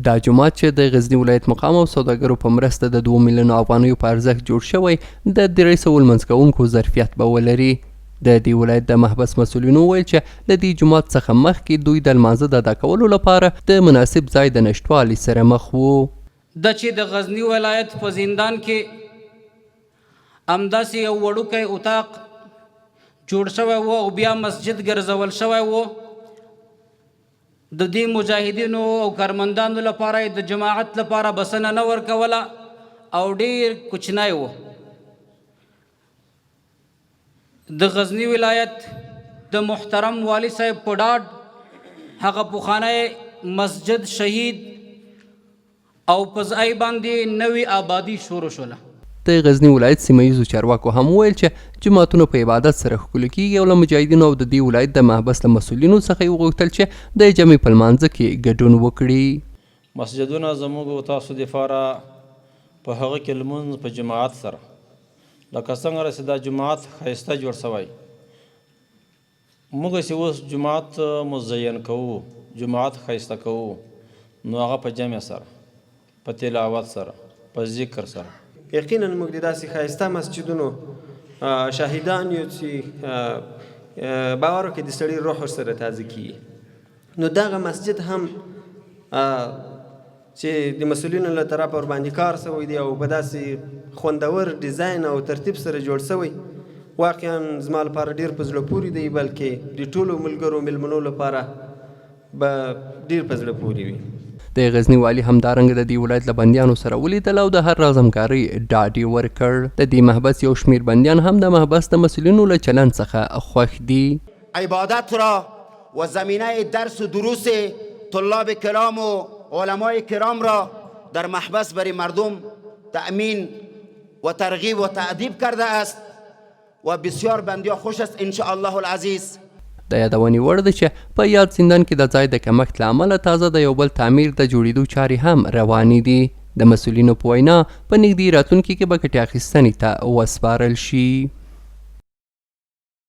دا جومات چې د غزنی ولایت مقام او سوداګرو په مرسته د 2 میلیونو افغانیو په ارزښت جوړ شوی د 300 لمونځ کوونکو ظرفیت به ولري. د دې ولایت د محبس مسؤلینو وویل چې د دې جومات څخه مخکې دوی د لمانځه د ادا کولو لپاره د مناسب ځای د نشتوالي سره مخ وو. د چې د غزنی ولایت په زندان کې همداسې یو وړوکی اتاق جوړ شوی و او بیا مسجد ګرځول شوی و. د دې مجاهدینو او کارمندانو لپاره د جماعت لپاره بسنه نه ورکوله او ډیر کوچنی و. د غزنی ولایت د محترم والی صاحب په ډاډ هغه پخوانی مسجد شهید او په ځای باندې نوې آبادي شروع شوله. د غزنی ولایت سیمه چارواکو هم ویل چې جوماتونه په عبادت سره ښکلي کیږي او له مجاهدینو او د دې ولایت د محبس له مسؤلینو څخه یې وغوښتل چې د جمعې په لمانځه کې ګډون وکړي. مسجدونه زموږ او تاسو دپاره په هغه کې لمونځ په جماعت سره لکه څنګه چې دا جماعت ښایسته جوړ سوی موږ چې اوس جماعت مزین کوو جماعت ښایسته کوو نو هغه په جمع سره په تلاوت سره په ذکر سره یقینا موږ د داسې ښایسته مسجدونو شاهدان یو چې باور وکړي د سړي روح ورسره تازه کیږي. نو دغه مسجد هم چې د مسؤلینو له طرفه ورباندې کار سوی دی او په داسې خوندور ډیزاین او ترتیب سره جوړ سوی واقعا زما لپاره ډېر په زړه پورې دی بلکې د ټولو ملګرو میلمنو لپاره به ډېر په زړه پورې وي. د غزنی والی همدارنګه د دې ولایت له بندیانو سره ولیدل او د هر راز همکارۍ ډاډ یې ورکړ. د دې محبس یو شمیر بندیان هم د محبس د مسؤلینو له چلند څخه خوښ دي. عبادت را و زمینه درس و دروس طلاب کرام و علمای کرام را در محبس برای مردم تأمین و ترغیب و تأدیب کرده است و بسیار بندیان خوش است ان شاء الله العزیز. د یادونې وړ ده چې په یاد زندان کې د ځای د کمښت له امله تازه د یو بل تعمیر د جوړېدو چارې هم روانې دي. د مسؤلینو په وینا په نږدې راتلونکي کې به ګټې اخیستنې ته وسپارل شي.